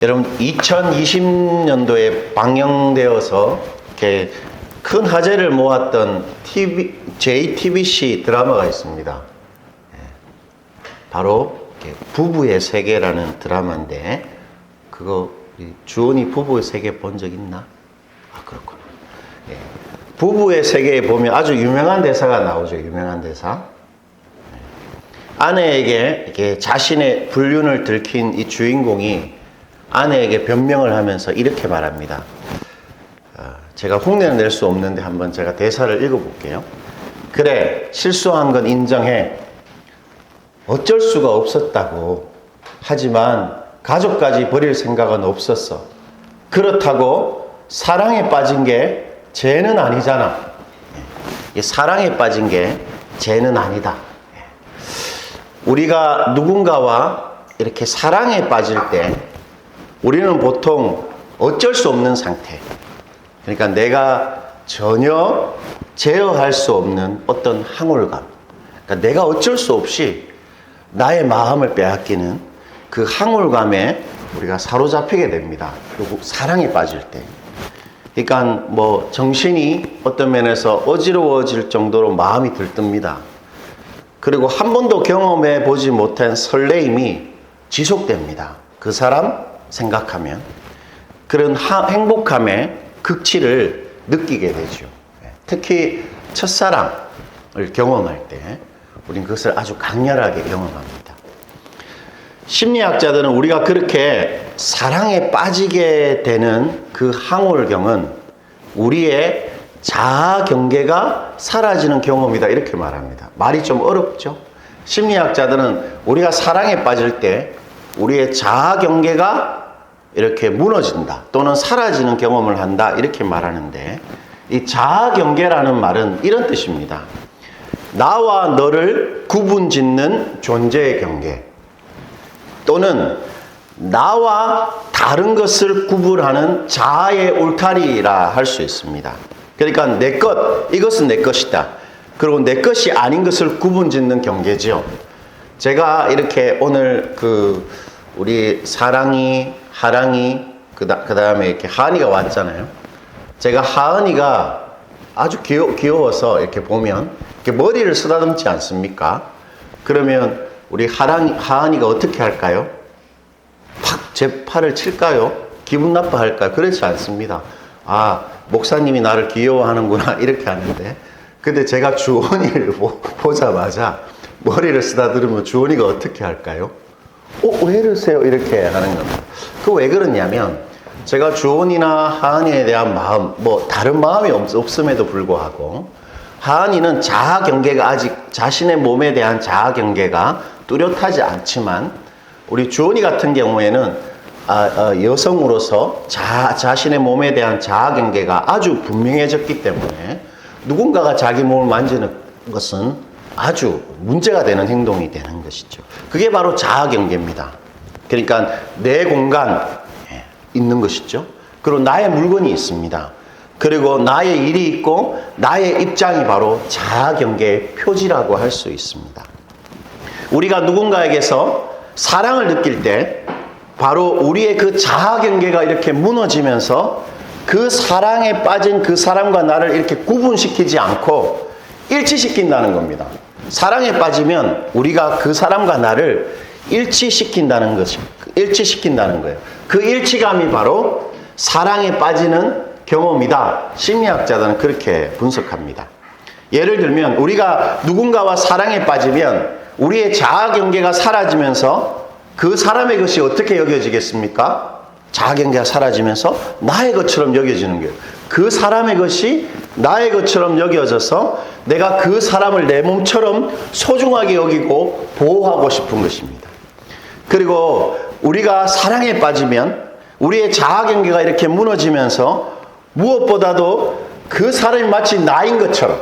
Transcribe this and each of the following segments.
여러분 2020년도에 방영되어서 이렇게 큰 화제를 모았던 JTBC 드라마가 있습니다. 바로 부부의 세계라는 드라마인데 그거 주원이 부부의 세계 본 적 있나? 아 그렇구나. 부부의 세계에 보면 아주 유명한 대사가 나오죠. 유명한 대사. 아내에게 이렇게 자신의 불륜을 들킨 이 주인공이 아내에게 변명을 하면서 이렇게 말합니다. 제가 흉내는 낼 수 없는데 한번 제가 대사를 읽어볼게요. 그래, 실수한 건 인정해. 어쩔 수가 없었다고. 하지만 가족까지 버릴 생각은 없었어. 그렇다고 사랑에 빠진 게 죄는 아니잖아. 사랑에 빠진 게 죄는 아니다. 우리가 누군가와 이렇게 사랑에 빠질 때 우리는 보통 어쩔 수 없는 상태. 그러니까 내가 전혀 제어할 수 없는 어떤 항울감. 그러니까 내가 어쩔 수 없이 나의 마음을 빼앗기는 그 항울감에 우리가 사로잡히게 됩니다. 그리고 사랑에 빠질 때. 그러니까 뭐 정신이 어떤 면에서 어지러워질 정도로 마음이 들뜹니다. 그리고 한 번도 경험해 보지 못한 설레임이 지속됩니다. 그 사람 생각하면 그런 행복함의 극치를 느끼게 되죠. 특히 첫사랑을 경험할 때 우리는 그것을 아주 강렬하게 경험합니다. 심리학자들은 우리가 그렇게 사랑에 빠지게 되는 그 항울경은 우리의 자아 경계가 사라지는 경험이다 이렇게 말합니다. 말이 좀 어렵죠? 심리학자들은 우리가 사랑에 빠질 때 우리의 자아 경계가 이렇게 무너진다 또는 사라지는 경험을 한다 이렇게 말하는데 이 자아 경계라는 말은 이런 뜻입니다. 나와 너를 구분짓는 존재의 경계 또는 나와 다른 것을 구분하는 자아의 울타리라 할 수 있습니다. 그러니까 내 것, 이것은 내 것이다. 그리고 내 것이 아닌 것을 구분짓는 경계죠. 제가 이렇게 오늘 우리 사랑이, 하랑이, 그 다음에 이렇게 하은이가 왔잖아요. 제가 하은이가 아주 귀여워서 이렇게 보면 이렇게 머리를 쓰다듬지 않습니까? 그러면 우리 하은이가 어떻게 할까요? 팍 제 팔을 칠까요? 기분 나빠할까요? 그렇지 않습니다. 아, 목사님이 나를 귀여워하는구나 이렇게 하는데 근데 제가 주원이를 보자마자 머리를 쓰다듬으면 주원이가 어떻게 할까요? 왜 이러세요? 이렇게 하는 겁니다. 그 왜 그러냐면 제가 주원이나 하은이에 대한 마음, 뭐 다른 마음이 없음에도 불구하고 하은이는 자아 경계가 아직 자신의 몸에 대한 자아 경계가 뚜렷하지 않지만 우리 주원이 같은 경우에는 여성으로서 자신의 몸에 대한 자아 경계가 아주 분명해졌기 때문에 누군가가 자기 몸을 만지는 것은 아주 문제가 되는 행동이 되는 것이죠. 그게 바로 자아 경계입니다. 그러니까 내 공간에 있는 것이죠. 그리고 나의 물건이 있습니다. 그리고 나의 일이 있고 나의 입장이 바로 자아 경계의 표지라고 할 수 있습니다. 우리가 누군가에게서 사랑을 느낄 때 바로 우리의 그 자아 경계가 이렇게 무너지면서 그 사랑에 빠진 그 사람과 나를 이렇게 구분시키지 않고 일치시킨다는 겁니다. 사랑에 빠지면 우리가 그 사람과 나를 일치시킨다는 거예요. 그 일치감이 바로 사랑에 빠지는 경험이다. 심리학자들은 그렇게 분석합니다. 예를 들면 우리가 누군가와 사랑에 빠지면 우리의 자아 경계가 사라지면서 그 사람의 것이 어떻게 여겨지겠습니까? 자아 경계가 사라지면서 나의 것처럼 여겨지는 거예요. 그 사람의 것이 나의 것처럼 여겨져서 내가 그 사람을 내 몸처럼 소중하게 여기고 보호하고 싶은 것입니다. 그리고 우리가 사랑에 빠지면 우리의 자아 경계가 이렇게 무너지면서 무엇보다도 그 사람이 마치 나인 것처럼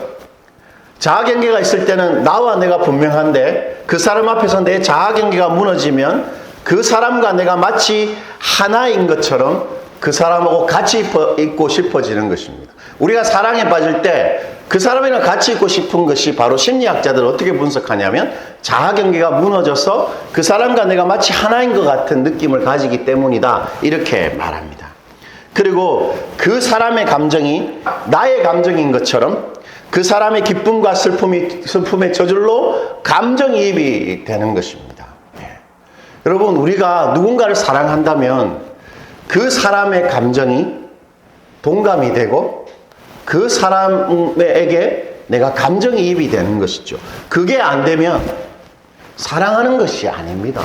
자아 경계가 있을 때는 나와 내가 분명한데 그 사람 앞에서 내 자아 경계가 무너지면 그 사람과 내가 마치 하나인 것처럼 그 사람하고 같이 있고 싶어지는 것입니다. 우리가 사랑에 빠질 때 그 사람이랑 같이 있고 싶은 것이 바로 심리학자들은 어떻게 분석하냐면 자아경계가 무너져서 그 사람과 내가 마치 하나인 것 같은 느낌을 가지기 때문이다. 이렇게 말합니다. 그리고 그 사람의 감정이 나의 감정인 것처럼 그 사람의 기쁨과 슬픔의 저절로 감정이입이 되는 것입니다. 여러분, 우리가 누군가를 사랑한다면 그 사람의 감정이 동감이 되고 그 사람에게 내가 감정이입이 되는 것이죠. 그게 안 되면 사랑하는 것이 아닙니다.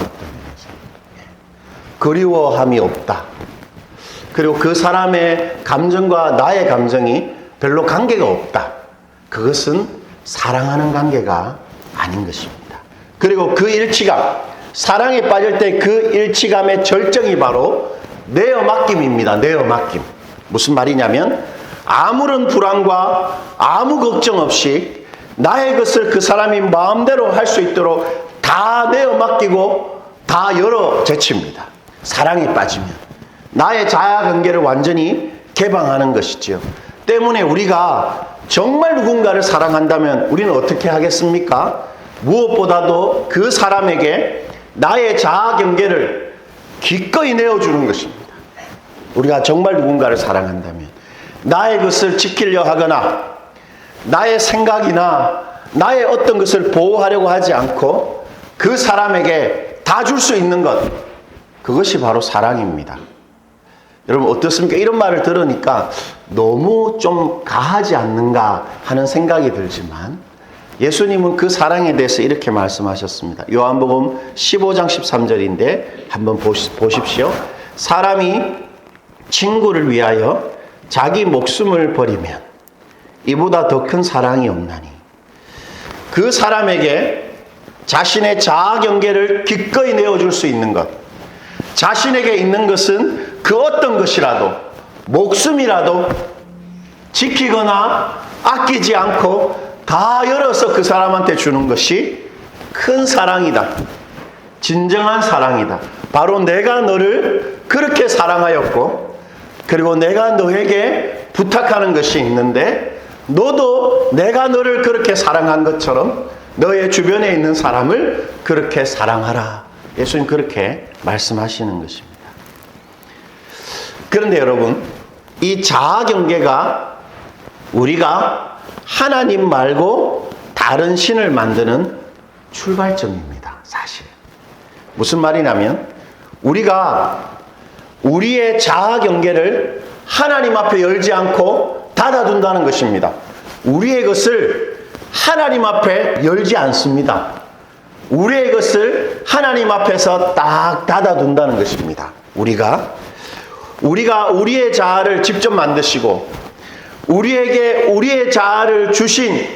그리워함이 없다. 그리고 그 사람의 감정과 나의 감정이 별로 관계가 없다. 그것은 사랑하는 관계가 아닌 것입니다. 그리고 그 일치감, 사랑에 빠질 때 그 일치감의 절정이 바로 내어 맡김입니다. 내어 맡김. 무슨 말이냐면 아무런 불안과 아무 걱정 없이 나의 것을 그 사람이 마음대로 할 수 있도록 다 내어 맡기고 다 열어 제칩니다. 사랑에 빠지면 나의 자아관계를 완전히 개방하는 것이지요. 때문에 우리가 정말 누군가를 사랑한다면 우리는 어떻게 하겠습니까? 무엇보다도 그 사람에게 나의 자아경계를 기꺼이 내어주는 것입니다. 우리가 정말 누군가를 사랑한다면 나의 것을 지키려 하거나 나의 생각이나 나의 어떤 것을 보호하려고 하지 않고 그 사람에게 다 줄 수 있는 것, 그것이 바로 사랑입니다. 여러분 어떻습니까? 이런 말을 들으니까 너무 좀 가하지 않는가 하는 생각이 들지만 예수님은 그 사랑에 대해서 이렇게 말씀하셨습니다. 요한복음 15장 13절인데 한번 보십시오. 사람이 친구를 위하여 자기 목숨을 버리면 이보다 더 큰 사랑이 없나니. 그 사람에게 자신의 자아경계를 기꺼이 내어줄 수 있는 것, 자신에게 있는 것은 그 어떤 것이라도 목숨이라도 지키거나 아끼지 않고 다 열어서 그 사람한테 주는 것이 큰 사랑이다. 진정한 사랑이다. 바로 내가 너를 그렇게 사랑하였고 그리고 내가 너에게 부탁하는 것이 있는데 너도 내가 너를 그렇게 사랑한 것처럼 너의 주변에 있는 사람을 그렇게 사랑하라. 예수님 그렇게 말씀하시는 것입니다. 그런데 여러분, 이 자아경계가 우리가 하나님 말고 다른 신을 만드는 출발점입니다. 사실. 무슨 말이냐면 우리가 우리의 자아경계를 하나님 앞에 열지 않고 닫아둔다는 것입니다. 우리의 것을 하나님 앞에 열지 않습니다. 우리의 것을 하나님 앞에서 딱 닫아둔다는 것입니다. 우리가 우리의 자아를 직접 만드시고 우리에게 우리의 자아를 주신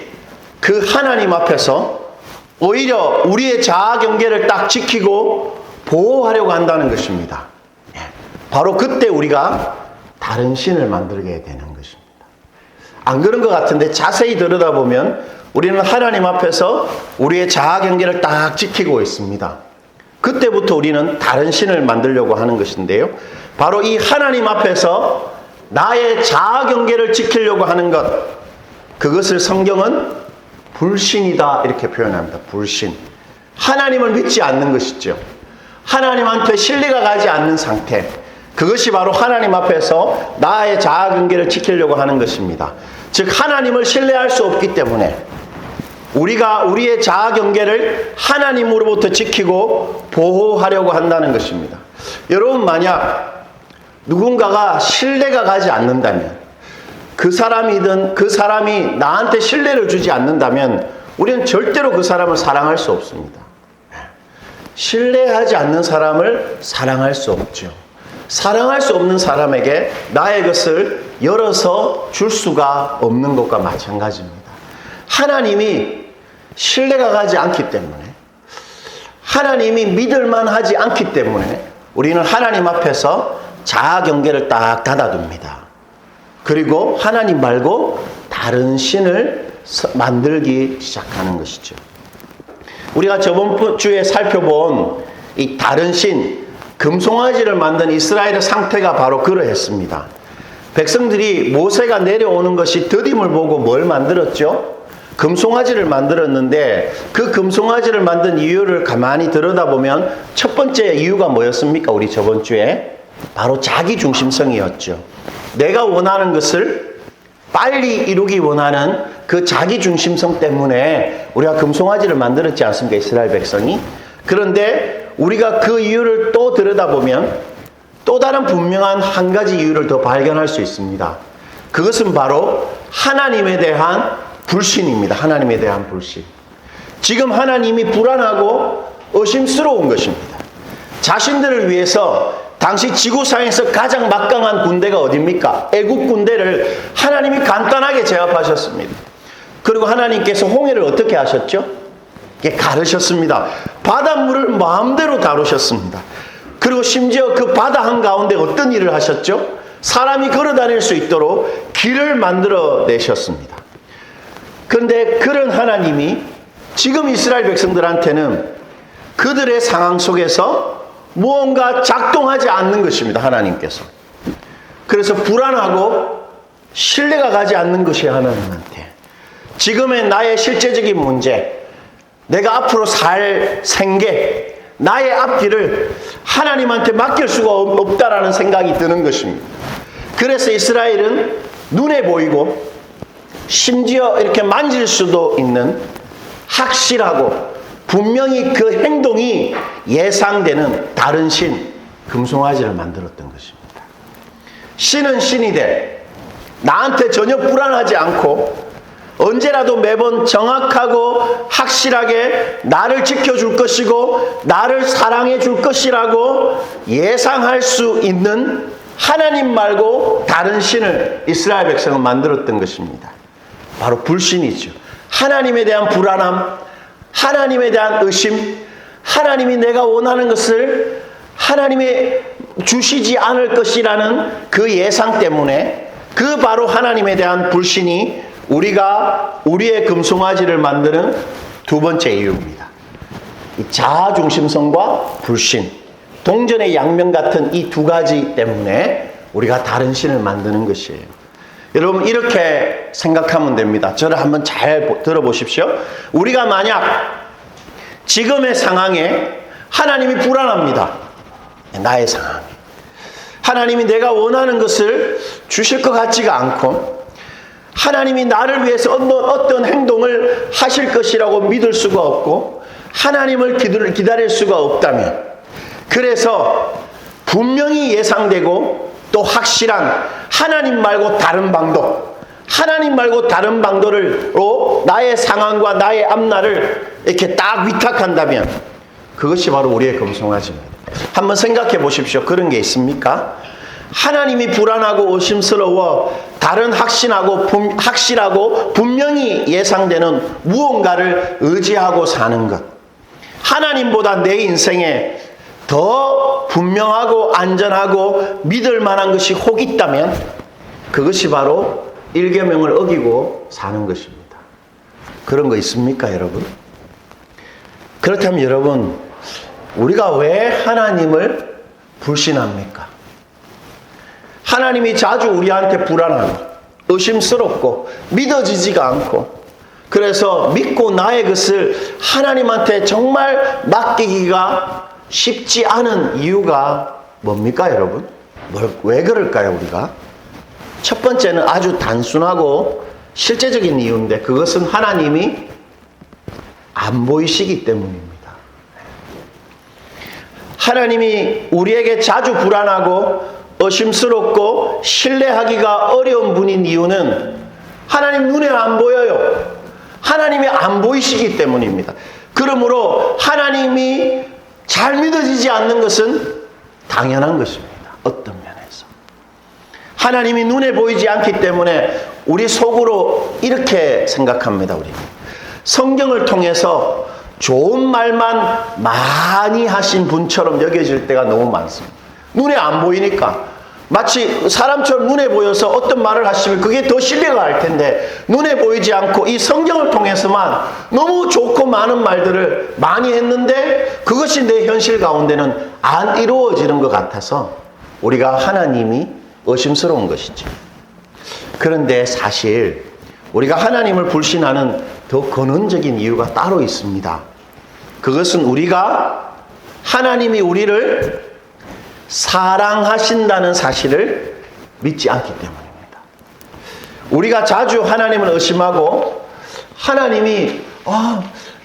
그 하나님 앞에서 오히려 우리의 자아 경계를 딱 지키고 보호하려고 한다는 것입니다. 바로 그때 우리가 다른 신을 만들게 되는 것입니다. 안 그런 것 같은데 자세히 들여다보면 우리는 하나님 앞에서 우리의 자아 경계를 딱 지키고 있습니다. 그때부터 우리는 다른 신을 만들려고 하는 것인데요. 바로 이 하나님 앞에서 나의 자아 경계를 지키려고 하는 것, 그것을 성경은 불신이다 이렇게 표현합니다. 불신. 하나님을 믿지 않는 것이죠. 하나님한테 신뢰가 가지 않는 상태. 그것이 바로 하나님 앞에서 나의 자아 경계를 지키려고 하는 것입니다. 즉 하나님을 신뢰할 수 없기 때문에 우리가 우리의 자아 경계를 하나님으로부터 지키고 보호하려고 한다는 것입니다. 여러분 만약 누군가가 신뢰가 가지 않는다면, 그 사람이든 그 사람이 나한테 신뢰를 주지 않는다면 우리는 절대로 그 사람을 사랑할 수 없습니다. 신뢰하지 않는 사람을 사랑할 수 없죠. 사랑할 수 없는 사람에게 나의 것을 열어서 줄 수가 없는 것과 마찬가지입니다. 하나님이 신뢰가 가지 않기 때문에, 하나님이 믿을만하지 않기 때문에 우리는 하나님 앞에서 자아 경계를 딱 닫아둡니다. 그리고 하나님 말고 다른 신을 만들기 시작하는 것이죠. 우리가 저번 주에 살펴본 이 다른 신, 금송아지를 만든 이스라엘의 상태가 바로 그러했습니다. 백성들이 모세가 내려오는 것이 더딤을 보고 뭘 만들었죠? 금송아지를 만들었는데 그 금송아지를 만든 이유를 가만히 들여다보면 첫 번째 이유가 뭐였습니까? 우리 저번 주에 바로 자기 중심성이었죠. 내가 원하는 것을 빨리 이루기 원하는 그 자기 중심성 때문에 우리가 금송아지를 만들었지 않습니까? 이스라엘 백성이. 그런데 우리가 그 이유를 또 들여다보면 또 다른 분명한 한 가지 이유를 더 발견할 수 있습니다. 그것은 바로 하나님에 대한 불신입니다. 하나님에 대한 불신. 지금 하나님이 불안하고 의심스러운 것입니다. 자신들을 위해서 당시 지구상에서 가장 막강한 군대가 어디입니까? 애국 군대를 하나님이 간단하게 제압하셨습니다. 그리고 하나님께서 홍해를 어떻게 하셨죠? 가르셨습니다. 바닷물을 마음대로 다루셨습니다. 그리고 심지어 그 바다 한가운데 어떤 일을 하셨죠? 사람이 걸어 다닐 수 있도록 길을 만들어 내셨습니다. 그런데 그런 하나님이 지금 이스라엘 백성들한테는 그들의 상황 속에서 무언가 작동하지 않는 것입니다. 하나님께서. 그래서 불안하고 신뢰가 가지 않는 것이 하나님한테. 지금의 나의 실제적인 문제, 내가 앞으로 살 생계, 나의 앞길을 하나님한테 맡길 수가 없다라는 생각이 드는 것입니다. 그래서 이스라엘은 눈에 보이고 심지어 이렇게 만질 수도 있는 확실하고 분명히 그 행동이 예상되는 다른 신, 금송아지를 만들었던 것입니다. 신은 신이 돼 나한테 전혀 불안하지 않고 언제라도 매번 정확하고 확실하게 나를 지켜줄 것이고 나를 사랑해 줄 것이라고 예상할 수 있는 하나님 말고 다른 신을 이스라엘 백성은 만들었던 것입니다. 바로 불신이죠. 하나님에 대한 불안함, 하나님에 대한 의심, 하나님이 내가 원하는 것을 하나님이 주시지 않을 것이라는 그 예상 때문에 그 바로 하나님에 대한 불신이 우리가 우리의 금송아지를 만드는 두 번째 이유입니다. 이 자아중심성과 불신, 동전의 양면 같은 이 두 가지 때문에 우리가 다른 신을 만드는 것이에요. 여러분 이렇게 생각하면 됩니다. 저를 한번 잘 들어보십시오. 우리가 만약 지금의 상황에 하나님이 불안합니다. 나의 상황에. 하나님이 내가 원하는 것을 주실 것 같지가 않고 하나님이 나를 위해서 어떤 행동을 하실 것이라고 믿을 수가 없고 하나님을 기다릴 수가 없다면 그래서 분명히 예상되고 또 확실한 하나님 말고 다른 방도 하나님 말고 다른 방도로 나의 상황과 나의 앞날을 이렇게 딱 위탁한다면 그것이 바로 우리의 금송아지입니다. 한번 생각해 보십시오. 그런 게 있습니까? 하나님이 불안하고 의심스러워 다른 확실하고 분명히 예상되는 무언가를 의지하고 사는 것. 하나님보다 내 인생에 더 분명하고 안전하고 믿을 만한 것이 혹 있다면 그것이 바로 일계명을 어기고 사는 것입니다. 그런 거 있습니까, 여러분? 그렇다면 여러분, 우리가 왜 하나님을 불신합니까? 하나님이 자주 우리한테 불안하고 의심스럽고 믿어지지가 않고 그래서 믿고 나의 것을 하나님한테 정말 맡기기가 쉽지 않은 이유가 뭡니까, 여러분? 왜 그럴까요, 우리가? 첫 번째는 아주 단순하고 실제적인 이유인데 그것은 하나님이 안 보이시기 때문입니다. 하나님이 우리에게 자주 불안하고 의심스럽고 신뢰하기가 어려운 분인 이유는 하나님 눈에 안 보여요. 하나님이 안 보이시기 때문입니다. 그러므로 하나님이 잘 믿어지지 않는 것은 당연한 것입니다. 어떤 면에서. 하나님이 눈에 보이지 않기 때문에 우리 속으로 이렇게 생각합니다. 우리는. 성경을 통해서 좋은 말만 많이 하신 분처럼 여겨질 때가 너무 많습니다. 눈에 안 보이니까 마치 사람처럼 눈에 보여서 어떤 말을 하시면 그게 더 신뢰가 갈 텐데 눈에 보이지 않고 이 성경을 통해서만 너무 좋고 많은 말들을 많이 했는데 그것이 내 현실 가운데는 안 이루어지는 것 같아서 우리가 하나님이 의심스러운 것이죠. 그런데 사실 우리가 하나님을 불신하는 더 근원적인 이유가 따로 있습니다. 그것은 우리가 하나님이 우리를 사랑하신다는 사실을 믿지 않기 때문입니다. 우리가 자주 하나님을 의심하고 하나님이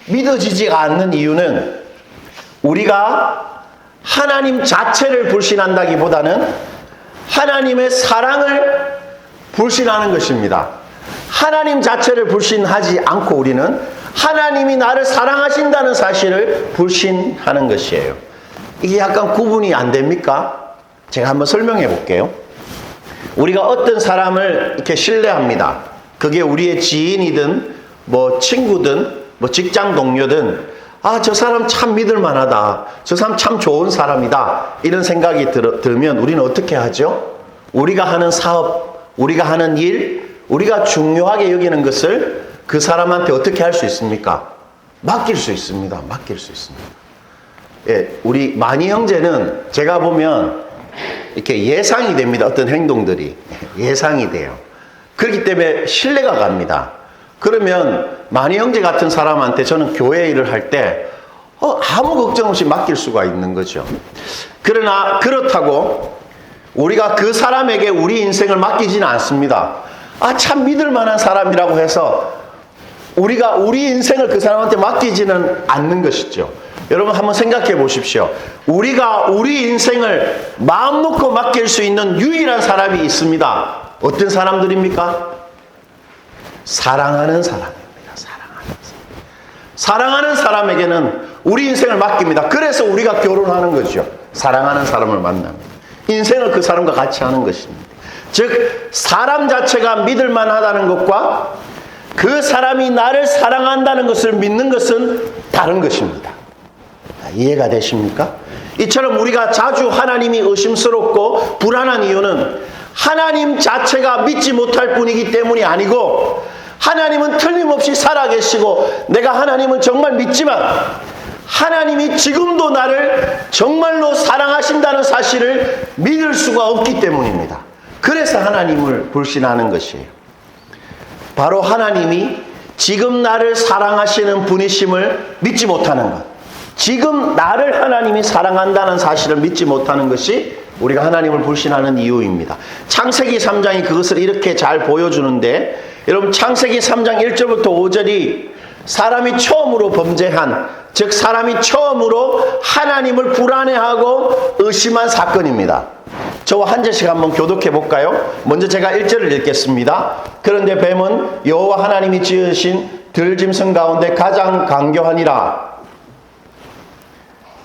믿어지지가 않는 이유는 우리가 하나님 자체를 불신한다기보다는 하나님의 사랑을 불신하는 것입니다. 하나님 자체를 불신하지 않고 우리는 하나님이 나를 사랑하신다는 사실을 불신하는 것이에요. 이게 약간 구분이 안 됩니까? 제가 한번 설명해 볼게요. 우리가 어떤 사람을 이렇게 신뢰합니다. 그게 우리의 지인이든 친구든 직장 동료든 저 사람 참 믿을 만하다. 저 사람 참 좋은 사람이다. 이런 생각이 들면 우리는 어떻게 하죠? 우리가 하는 사업, 우리가 하는 일, 우리가 중요하게 여기는 것을 그 사람한테 어떻게 할 수 있습니까? 맡길 수 있습니다. 맡길 수 있습니다. 예, 우리 마니 형제는 제가 보면 이렇게 예상이 됩니다. 어떤 행동들이 예상이 돼요. 그렇기 때문에 신뢰가 갑니다. 그러면 마니 형제 같은 사람한테 저는 교회 일을 할 때 아무 걱정 없이 맡길 수가 있는 거죠. 그러나 그렇다고 우리가 그 사람에게 우리 인생을 맡기지는 않습니다. 참 믿을 만한 사람이라고 해서 우리가 우리 인생을 그 사람한테 맡기지는 않는 것이죠. 여러분 한번 생각해 보십시오. 우리가 우리 인생을 마음 놓고 맡길 수 있는 유일한 사람이 있습니다. 어떤 사람들입니까? 사랑하는 사람입니다. 사랑하는 사람에게는 우리 인생을 맡깁니다. 그래서 우리가 결혼하는 거죠. 사랑하는 사람을 만납니다. 인생을 그 사람과 같이 하는 것입니다. 즉 사람 자체가 믿을 만하다는 것과 그 사람이 나를 사랑한다는 것을 믿는 것은 다른 것입니다. 이해가 되십니까? 이처럼 우리가 자주 하나님이 의심스럽고 불안한 이유는 하나님 자체가 믿지 못할 뿐이기 때문이 아니고 하나님은 틀림없이 살아계시고 내가 하나님을 정말 믿지만 하나님이 지금도 나를 정말로 사랑하신다는 사실을 믿을 수가 없기 때문입니다. 그래서 하나님을 불신하는 것이에요. 바로 하나님이 지금 나를 사랑하시는 분이심을 믿지 못하는 것. 지금 나를 하나님이 사랑한다는 사실을 믿지 못하는 것이 우리가 하나님을 불신하는 이유입니다. 창세기 3장이 그것을 이렇게 잘 보여주는데 여러분 창세기 3장 1절부터 5절이 사람이 처음으로 범죄한 즉 사람이 처음으로 하나님을 불안해하고 의심한 사건입니다. 저와 한 절씩 한번 교독해 볼까요? 먼저 제가 1절을 읽겠습니다. 그런데 뱀은 여호와 하나님이 지으신 들짐승 가운데 가장 강교하니라.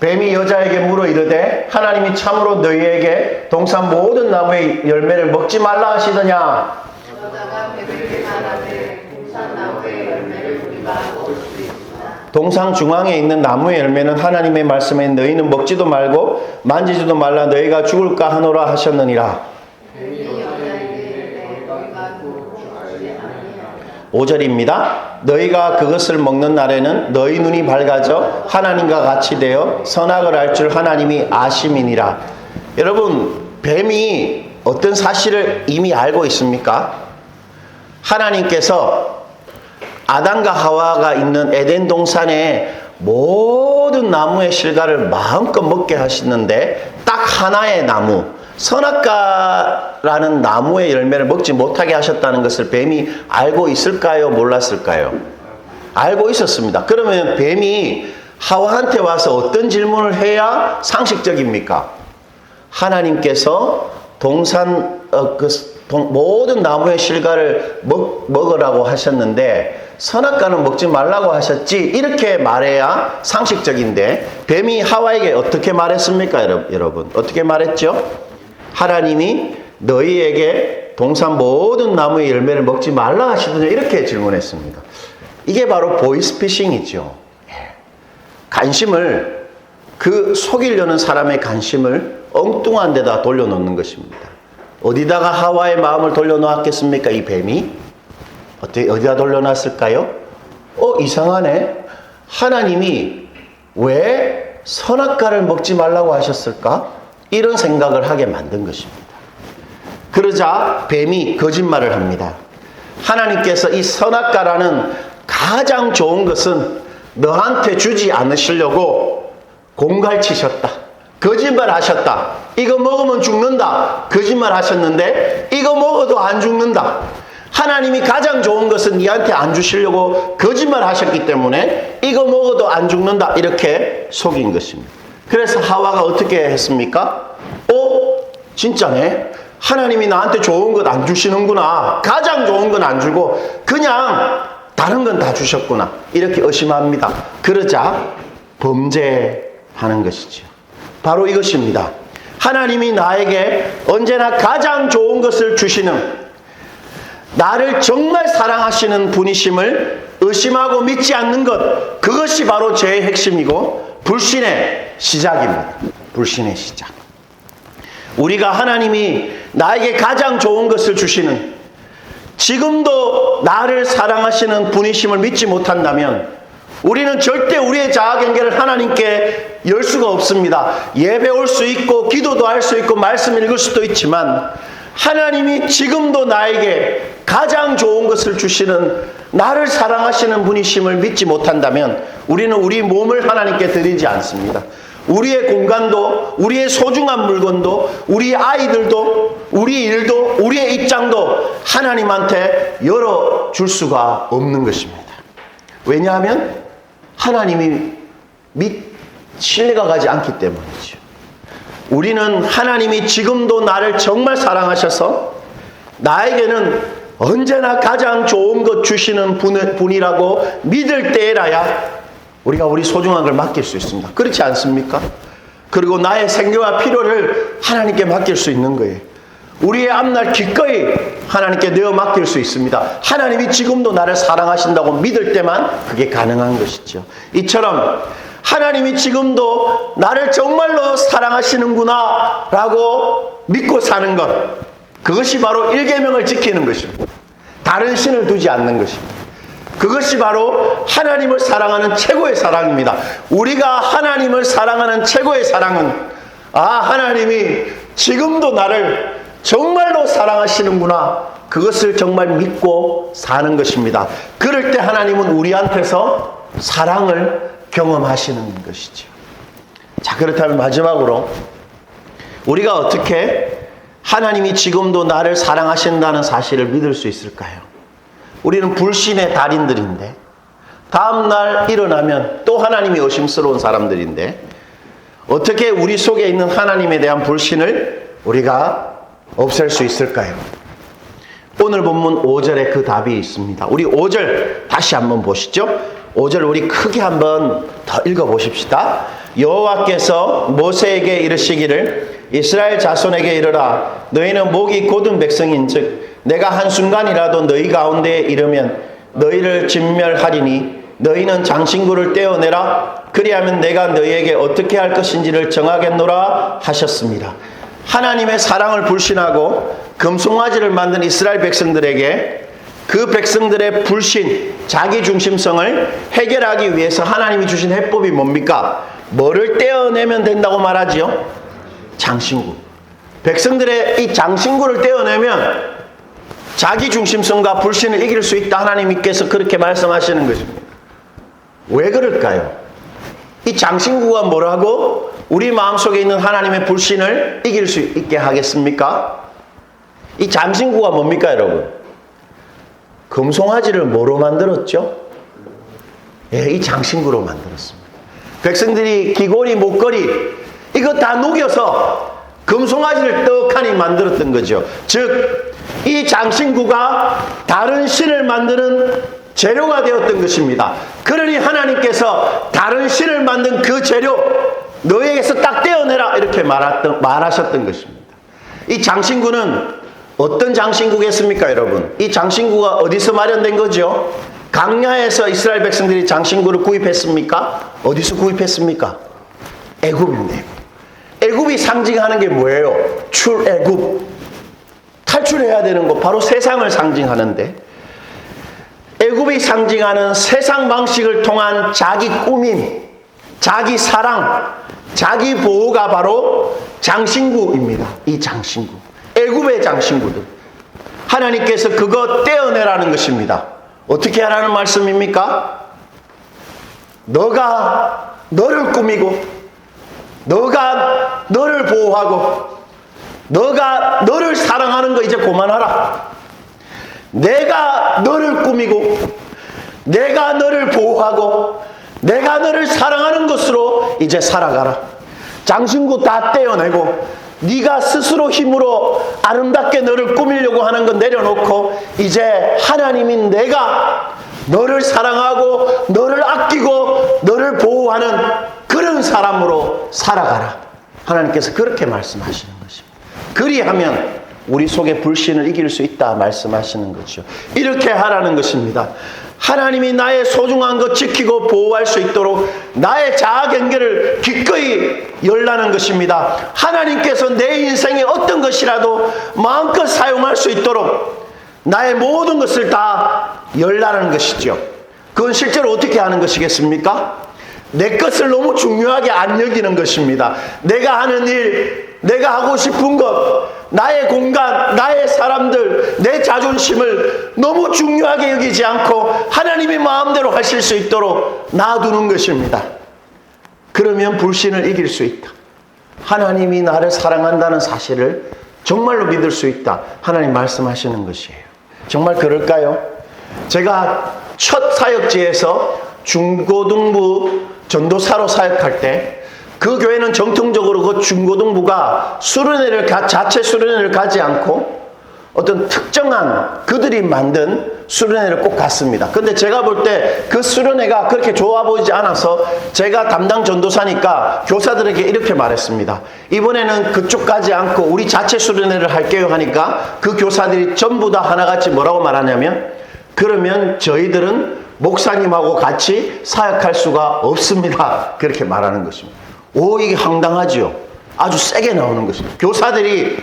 뱀이 여자에게 물어 이르되 하나님이 참으로 너희에게 동산 모든 나무의 열매를 먹지 말라 하시더냐. 여자가 뱀에게 말하되 동산 나무의 열매를 우리가 먹을 수 있으나 동산 중앙에 있는 나무의 열매는 하나님의 말씀에 너희는 먹지도 말고 만지지도 말라 너희가 죽을까 하노라 하셨느니라. 5절입니다. 너희가 그것을 먹는 날에는 너희 눈이 밝아져 하나님과 같이 되어 선악을 알 줄 하나님이 아심이니라. 여러분 뱀이 어떤 사실을 이미 알고 있습니까? 하나님께서 아담과 하와가 있는 에덴 동산에 모든 나무의 실과를 마음껏 먹게 하시는데 딱 하나의 나무 선악과라는 나무의 열매를 먹지 못하게 하셨다는 것을 뱀이 알고 있을까요? 몰랐을까요? 알고 있었습니다. 그러면 뱀이 하와한테 와서 어떤 질문을 해야 상식적입니까? 하나님께서 모든 나무의 실과를 먹으라고 하셨는데 선악과는 먹지 말라고 하셨지 이렇게 말해야 상식적인데 뱀이 하와에게 어떻게 말했습니까? 여러분 어떻게 말했죠? 하나님이 너희에게 동산 모든 나무의 열매를 먹지 말라 하시더냐 이렇게 질문했습니다. 이게 바로 보이스피싱이죠. 관심을 그 속이려는 사람의 관심을 엉뚱한 데다 돌려놓는 것입니다. 어디다가 하와의 마음을 돌려놓았겠습니까? 이 뱀이 어디다 돌려놨을까요? 이상하네. 하나님이 왜 선악과를 먹지 말라고 하셨을까? 이런 생각을 하게 만든 것입니다. 그러자 뱀이 거짓말을 합니다. 하나님께서 이 선악과라는 가장 좋은 것은 너한테 주지 않으시려고 공갈치셨다. 거짓말 하셨다. 이거 먹으면 죽는다. 거짓말 하셨는데 이거 먹어도 안 죽는다. 하나님이 가장 좋은 것은 니한테 안 주시려고 거짓말 하셨기 때문에 이거 먹어도 안 죽는다. 이렇게 속인 것입니다. 그래서 하와가 어떻게 했습니까? 진짜네. 하나님이 나한테 좋은 것 안 주시는구나. 가장 좋은 건 안 주고 그냥 다른 건 다 주셨구나. 이렇게 의심합니다. 그러자 범죄하는 것이죠. 바로 이것입니다. 하나님이 나에게 언제나 가장 좋은 것을 주시는, 나를 정말 사랑하시는 분이심을 의심하고 믿지 않는 것, 그것이 바로 죄의 핵심이고 불신의 시작입니다. 불신의 시작. 우리가 하나님이 나에게 가장 좋은 것을 주시는, 지금도 나를 사랑하시는 분이심을 믿지 못한다면 우리는 절대 우리의 자아경계를 하나님께 열 수가 없습니다. 예배 올 수 있고 기도도 할 수 있고 말씀 읽을 수도 있지만 하나님이 지금도 나에게 가장 좋은 것을 주시는, 나를 사랑하시는 분이심을 믿지 못한다면 우리는 우리 몸을 하나님께 드리지 않습니다. 우리의 공간도, 우리의 소중한 물건도, 우리의 아이들도, 우리 일도, 우리의 입장도 하나님한테 열어줄 수가 없는 것입니다. 왜냐하면 하나님이 신뢰가 가지 않기 때문이죠. 우리는 하나님이 지금도 나를 정말 사랑하셔서 나에게는 언제나 가장 좋은 것 주시는 분이라고 믿을 때라야 우리가 우리 소중한 걸 맡길 수 있습니다. 그렇지 않습니까? 그리고 나의 생계와 필요를 하나님께 맡길 수 있는 거예요. 우리의 앞날 기꺼이 하나님께 내어 맡길 수 있습니다. 하나님이 지금도 나를 사랑하신다고 믿을 때만 그게 가능한 것이죠. 이처럼 하나님이 지금도 나를 정말로 사랑하시는구나 라고 믿고 사는 것, 그것이 바로 일계명을 지키는 것입니다. 다른 신을 두지 않는 것입니다. 그것이 바로 하나님을 사랑하는 최고의 사랑입니다. 우리가 하나님을 사랑하는 최고의 사랑은 하나님이 지금도 나를 정말로 사랑하시는구나, 그것을 정말 믿고 사는 것입니다. 그럴 때 하나님은 우리한테서 사랑을 경험하시는 것이죠. 자, 그렇다면 마지막으로 우리가 어떻게 하나님이 지금도 나를 사랑하신다는 사실을 믿을 수 있을까요? 우리는 불신의 달인들인데 다음날 일어나면 또 하나님이 의심스러운 사람들인데 어떻게 우리 속에 있는 하나님에 대한 불신을 우리가 없앨 수 있을까요? 오늘 본문 5절에 그 답이 있습니다. 우리 5절 다시 한번 보시죠. 5절 우리 크게 한번 더 읽어보십시다. 여호와께서 모세에게 이르시기를 이스라엘 자손에게 이르라. 너희는 목이 곧은 백성인즉 내가 한순간이라도 너희 가운데에 이르면 너희를 진멸하리니 너희는 장신구를 떼어내라. 그리하면 내가 너희에게 어떻게 할 것인지를 정하겠노라 하셨습니다. 하나님의 사랑을 불신하고 금송아지를 만든 이스라엘 백성들에게 그 백성들의 불신, 자기중심성을 해결하기 위해서 하나님이 주신 해법이 뭡니까? 뭐를 떼어내면 된다고 말하지요? 장신구. 백성들의 이 장신구를 떼어내면 자기중심성과 불신을 이길 수 있다. 하나님께서 그렇게 말씀하시는 것입니다. 왜 그럴까요? 이 장신구가 뭐라고 우리 마음속에 있는 하나님의 불신을 이길 수 있게 하겠습니까? 이 장신구가 뭡니까, 여러분? 금송아지를 뭐로 만들었죠? 이 장신구로 만들었습니다. 백성들이 귀걸이, 목걸이 이거 다 녹여서 금송아지를 떡하니 만들었던 거죠. 즉 이 장신구가 다른 신을 만드는 재료가 되었던 것입니다. 그러니 하나님께서 다른 신을 만든 그 재료 너희에게서 딱 떼어내라 이렇게 말하셨던 것입니다. 이 장신구는 어떤 장신구겠습니까, 여러분? 이 장신구가 어디서 마련된 거죠? 강야에서 이스라엘 백성들이 장신구를 구입했습니까? 어디서 구입했습니까? 애굽입니다. 애굽이 상징하는 게 뭐예요? 출애굽. 탈출해야 되는 것, 바로 세상을 상징하는데 애굽이 상징하는 세상 방식을 통한 자기 꾸밈, 자기 사랑, 자기 보호가 바로 장신구입니다. 이 장신구. 애굽의 장신구들. 하나님께서 그거 떼어내라는 것입니다. 어떻게 하라는 말씀입니까? 너가 너를 꾸미고, 너가 너를 보호하고, 너가 너를 사랑하는 거 이제 그만하라. 내가 너를 꾸미고, 내가 너를 보호하고, 내가 너를 사랑하는 것으로 이제 살아가라. 장신구 다 떼어내고, 네가 스스로 힘으로 아름답게 너를 꾸미려고 하는 건 내려놓고, 이제 하나님인 내가 너를 사랑하고 너를 아끼고 너를 보호하는 그런 사람으로 살아가라. 하나님께서 그렇게 말씀하시는 것입니다. 그리하면 우리 속에 불신을 이길 수 있다 말씀하시는 거죠. 이렇게 하라는 것입니다. 하나님이 나의 소중한 것 지키고 보호할 수 있도록 나의 자아 경계를 기꺼이 열라는 것입니다. 하나님께서 내 인생의 어떤 것이라도 마음껏 사용할 수 있도록 나의 모든 것을 다 열라는 것이죠. 그건 실제로 어떻게 하는 것이겠습니까? 내 것을 너무 중요하게 안 여기는 것입니다. 내가 하는 일, 내가 하고 싶은 것, 나의 공간, 나의 사람들, 내 자존심을 너무 중요하게 여기지 않고 하나님이 마음대로 하실 수 있도록 놔두는 것입니다. 그러면 불신을 이길 수 있다. 하나님이 나를 사랑한다는 사실을 정말로 믿을 수 있다. 하나님 말씀하시는 것이에요. 정말 그럴까요? 제가 첫 사역지에서 중고등부 전도사로 사역할 때 그 교회는 정통적으로 그 중고등부가 수련회를 자체 수련회를 가지 않고 어떤 특정한 그들이 만든 수련회를 꼭 갔습니다. 근데 제가 볼 때 그 수련회가 그렇게 좋아 보이지 않아서 제가 담당 전도사니까 교사들에게 이렇게 말했습니다. 이번에는 그쪽 가지 않고 우리 자체 수련회를 할게요 하니까 그 교사들이 전부 다 하나같이 뭐라고 말하냐면, 그러면 저희들은 목사님하고 같이 사역할 수가 없습니다. 그렇게 말하는 것입니다. 오, 이게 황당하지요. 아주 세게 나오는 것입니다. 교사들이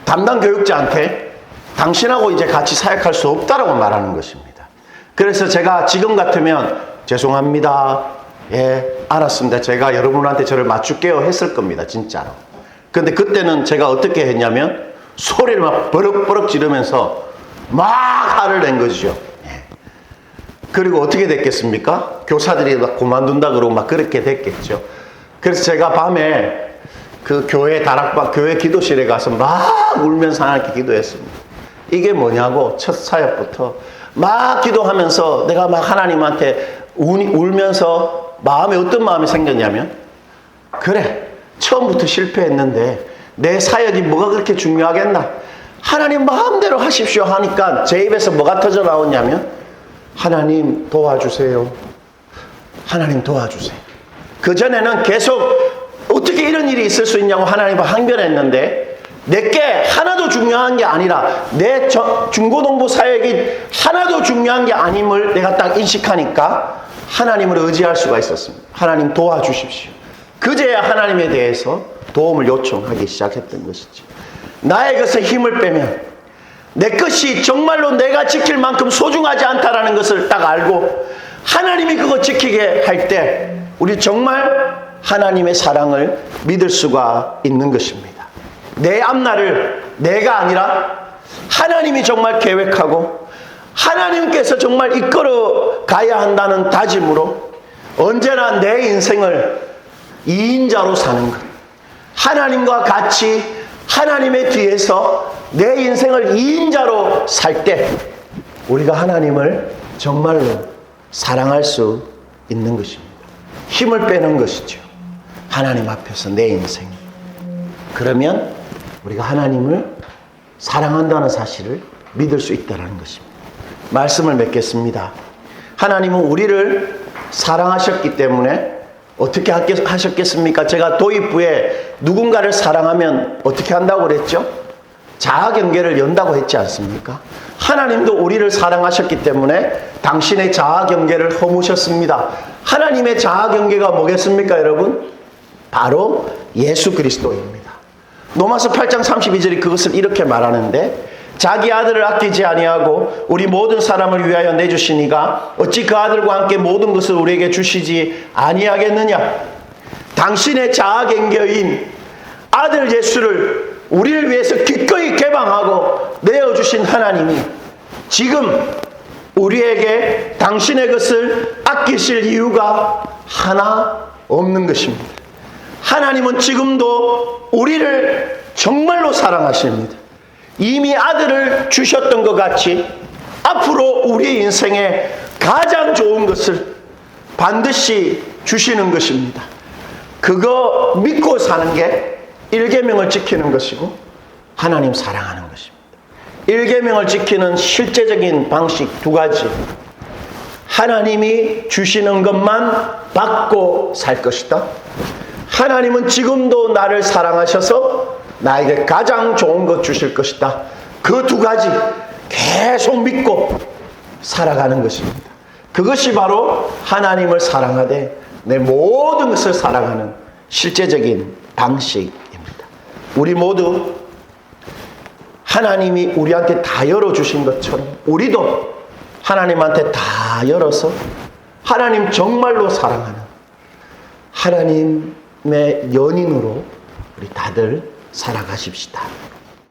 담당 교육자한테 당신하고 이제 같이 사역할 수 없다라고 말하는 것입니다. 그래서 제가 지금 같으면 죄송합니다. 예, 알았습니다. 제가 여러분한테 저를 맞출게요 했을 겁니다. 진짜로. 근데 그때는 제가 어떻게 했냐면 소리를 막 버럭버럭 지르면서 막 화를 낸 거죠. 예. 그리고 어떻게 됐겠습니까? 교사들이 막 그만둔다 그러고 막 그렇게 됐겠죠. 그래서 제가 밤에 그 교회 다락방, 교회 기도실에 가서 막 울면서 하나님께 기도했습니다. 이게 뭐냐고, 첫 사역부터 막 기도하면서 내가 막 하나님한테 울면서 마음에 어떤 마음이 생겼냐면, 그래, 처음부터 실패했는데 내 사역이 뭐가 그렇게 중요하겠나? 하나님 마음대로 하십시오 하니까 제 입에서 뭐가 터져 나오냐면, 하나님 도와주세요. 하나님 도와주세요. 그전에는 계속 어떻게 이런 일이 있을 수 있냐고 하나님과 항변했는데, 내게 하나도 중요한 게 아니라 내 중고등부 사역이 하나도 중요한 게 아님을 내가 딱 인식하니까 하나님을 의지할 수가 있었습니다. 하나님 도와주십시오. 그제야 하나님에 대해서 도움을 요청하기 시작했던 것이죠. 나의 것에 힘을 빼면 내 것이 정말로 내가 지킬 만큼 소중하지 않다라는 것을 딱 알고 하나님이 그거 지키게 할 때 우리 정말 하나님의 사랑을 믿을 수가 있는 것입니다. 내 앞날을 내가 아니라 하나님이 정말 계획하고 하나님께서 정말 이끌어 가야 한다는 다짐으로 언제나 내 인생을 2인자로 사는 것, 하나님과 같이 하나님의 뒤에서 내 인생을 2인자로 살 때 우리가 하나님을 정말로 사랑할 수 있는 것입니다. 힘을 빼는 것이죠. 하나님 앞에서 내 인생. 그러면 우리가 하나님을 사랑한다는 사실을 믿을 수 있다는 것입니다. 말씀을 맺겠습니다. 하나님은 우리를 사랑하셨기 때문에 어떻게 하셨겠습니까? 제가 도입부에 누군가를 사랑하면 어떻게 한다고 그랬죠? 자아 경계를 연다고 했지 않습니까? 하나님도 우리를 사랑하셨기 때문에 당신의 자아 경계를 허무셨습니다. 하나님의 자아 경계가 뭐겠습니까, 여러분? 바로 예수 그리스도입니다. 로마서 8장 32절이 그것을 이렇게 말하는데, 자기 아들을 아끼지 아니하고 우리 모든 사람을 위하여 내주시니가 어찌 그 아들과 함께 모든 것을 우리에게 주시지 아니하겠느냐. 당신의 자아 경계인 아들 예수를 우리를 위해서 기꺼이 개방하고 내어주신 하나님이 지금 우리에게 당신의 것을 아끼실 이유가 하나 없는 것입니다. 하나님은 지금도 우리를 정말로 사랑하십니다. 이미 아들을 주셨던 것 같이 앞으로 우리 인생에 가장 좋은 것을 반드시 주시는 것입니다. 그거 믿고 사는 게 1계명을 지키는 것이고 하나님 사랑하는 것입니다. 1계명을 지키는 실제적인 방식 2가지. 하나님이 주시는 것만 받고 살 것이다. 하나님은 지금도 나를 사랑하셔서 나에게 가장 좋은 것 주실 것이다. 그 2가지 계속 믿고 살아가는 것입니다. 그것이 바로 하나님을 사랑하되 내 모든 것을 사랑하는 실제적인 방식입니다. 우리 모두 하나님이 우리한테 다 열어주신 것처럼 우리도 하나님한테 다 열어서 하나님 정말로 사랑하는 하나님의 연인으로 우리 다들 살아가십시다.